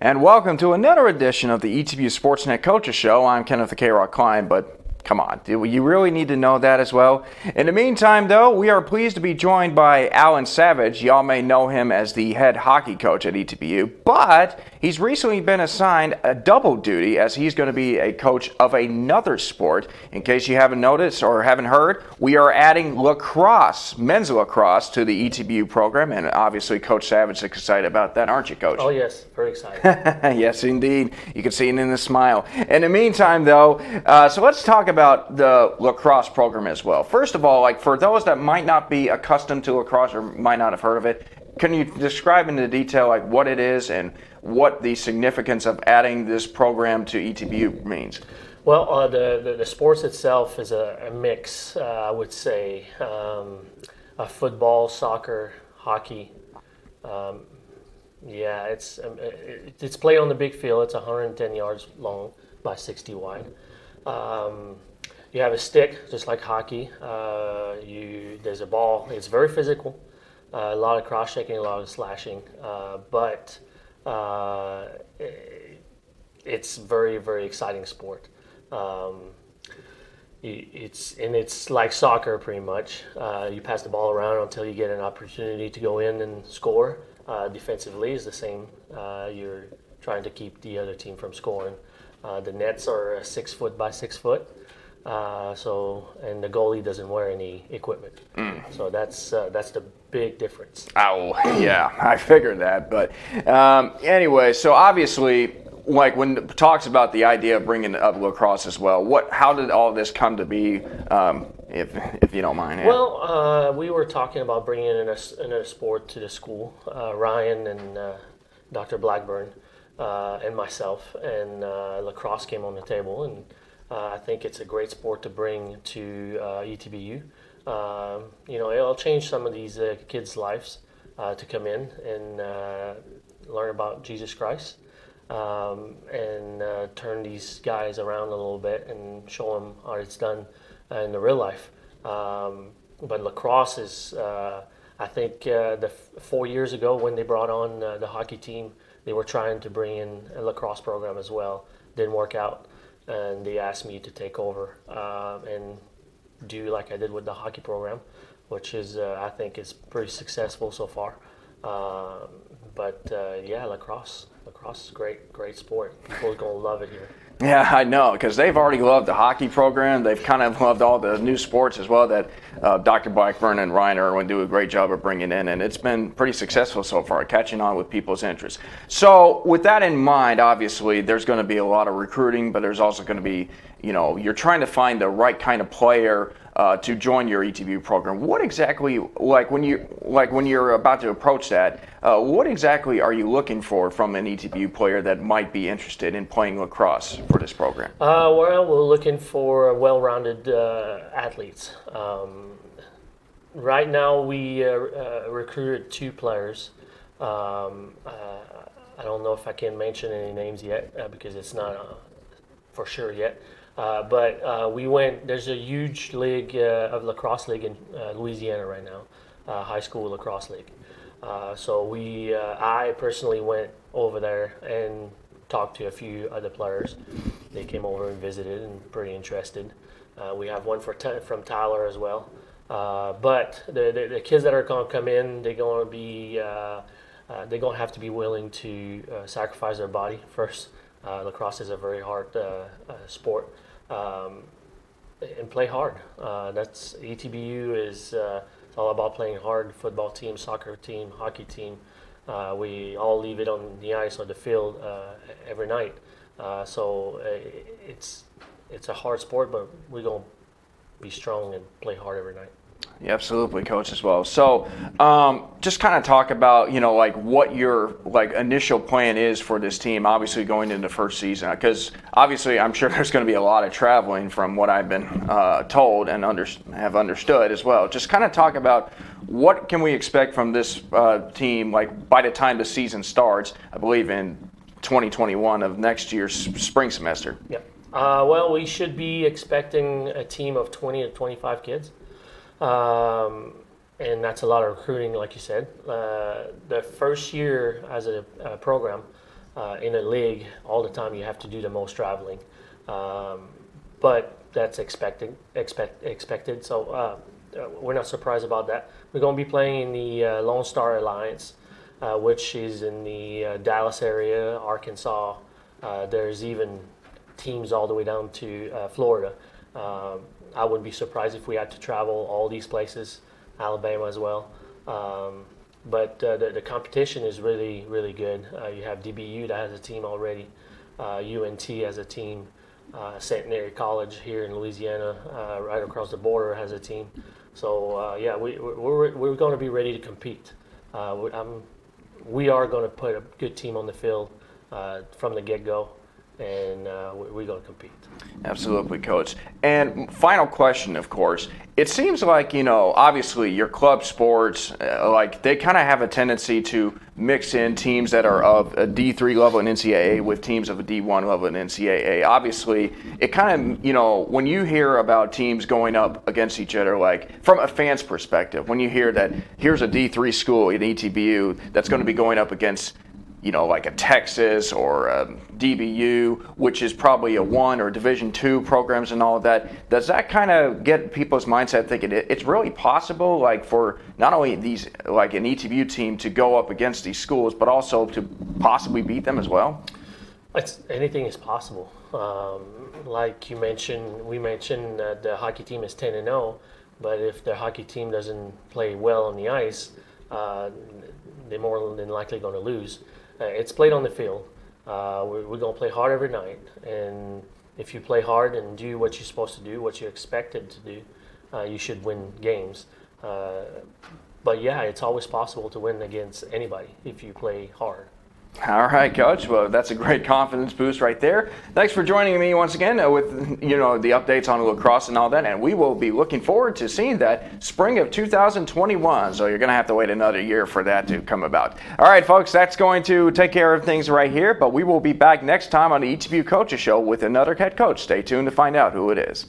And welcome to another edition of the ETBU Sportsnet Coaches Show. I'm Kenneth the K-Rock Klein, but come on, do you really need to know that as well? In the meantime, though, we are pleased to be joined by Alain Savage. Y'all may know him as the head hockey coach at ETBU, but he's recently been assigned a double duty as he's going to be a coach of another sport. In case you haven't noticed or haven't heard, we are adding lacrosse, men's lacrosse, to the ETBU program, and obviously Coach Savage is excited about that, aren't you, Coach? Oh, yes, very excited. Yes, indeed. You can see it in the smile. In the meantime, though, so let's talk about the lacrosse program as well. First of all, like for those that might not be accustomed to lacrosse or might not have heard of it, can you describe in detail like what it is and what the significance of adding this program to ETBU means? Well, the sports itself is a mix, I would say, football, soccer, hockey. Yeah, it's played on the big field. It's 110 yards long by 60 wide. You have a stick, just like hockey. There's a ball. It's very physical. A lot of cross-checking, a lot of slashing. But it's very, very exciting sport. It's like soccer pretty much. You pass the ball around until you get an opportunity to go in and score. Defensively is the same. You're trying to keep the other team from scoring. The nets are 6 foot by 6 foot. And the goalie doesn't wear any equipment. So that's the big difference. Oh, yeah, I figured that. But anyway, so obviously, like when it talks about the idea of bringing up lacrosse as well, how did all this come to be, if you don't mind? Well, we were talking about bringing in a sport to the school. Ryan and Dr. Blackburn and myself, and lacrosse came on the table, and I think it's a great sport to bring to ETBU. It'll change some of these kids' lives to come in and learn about Jesus Christ and turn these guys around a little bit and show them how it's done in the real life. But lacrosse is, I think, 4 years ago when they brought on the hockey team, they were trying to bring in a lacrosse program as well. Didn't work out. And they asked me to take over and do like I did with the hockey program, which is I think is pretty successful so far. Yeah, lacrosse is great sport. People are gonna love it here. Yeah, I know, because they've already loved the hockey program. They've kind of loved all the new sports as well that Dr. Blackburn and Ryan Irwin do a great job of bringing in, and it's been pretty successful so far, catching on with people's interests. So with that in mind, obviously, there's going to be a lot of recruiting, but there's also going to be, you're trying to find the right kind of player to join your ETBU program. What exactly, when you're about to approach that, what exactly are you looking for from an ETBU player that might be interested in playing lacrosse for this program? Well, we're looking for well-rounded athletes. Right now, we recruited 2 players. I don't know if I can mention any names yet because it's not for sure yet. But there's a huge league of lacrosse league in Louisiana right now, high school lacrosse league. So I personally went over there and talked to a few other players. They came over and visited and pretty interested. We have one from Tyler as well. But the kids that are going to come in, they're going to have to be willing to sacrifice their body first. Lacrosse is a very hard sport, and play hard. That's ETBU is it's all about playing hard. Football team, soccer team, hockey team. We all leave it on the ice or the field every night. So it's a hard sport, but we're gonna be strong and play hard every night. Yeah, absolutely, Coach, as well. So just kind of talk about, what your initial plan is for this team, obviously going into the first season, because obviously I'm sure there's going to be a lot of traveling from what I've been told and have understood as well. Just kind of talk about what can we expect from this team, by the time the season starts, I believe in 2021 of next year's spring semester. Yep. Well, we should be expecting a team of 20 to 25 kids. And that's a lot of recruiting, like you said. The first year as a program, in a league, all the time you have to do the most traveling. But that's expected. So we're not surprised about that. We're going to be playing in the Lone Star Alliance, which is in the Dallas area, Arkansas. There's even teams all the way down to Florida. I wouldn't be surprised if we had to travel all these places, Alabama as well. But the competition is really, really good. You have DBU that has a team already. UNT has a team. Centenary College here in Louisiana, right across the border, has a team. So yeah, we're going to be ready to compete. We are going to put a good team on the field from the get-go, and we're going to compete. Absolutely, Coach. And final question, of course. It seems like, obviously your club sports, like they kind of have a tendency to mix in teams that are of a D3 level in NCAA with teams of a D1 level in NCAA. Obviously, it kind of, when you hear about teams going up against each other, like from a fan's perspective, when you hear that here's a D3 school in ETBU that's going to be going up against like a Texas or a DBU, which is probably a 1 or Division II programs and all of that. Does that kind of get people's mindset thinking it's really possible, like for not only these, like an ETBU team to go up against these schools, but also to possibly beat them as well? Anything is possible. Like we mentioned that the hockey team is 10-0, but if the hockey team doesn't play well on the ice, they're more than likely going to lose. It's played on the field. We're going to play hard every night, and if you play hard and do what you're supposed to do, what you're expected to do, you should win games. But yeah, it's always possible to win against anybody if you play hard. All right, Coach. Well, that's a great confidence boost right there. Thanks for joining me once again with the updates on lacrosse and all that. And we will be looking forward to seeing that spring of 2021. So you're going to have to wait another year for that to come about. All right, folks, that's going to take care of things right here. But we will be back next time on the ETBU Coaches Show with another head coach. Stay tuned to find out who it is.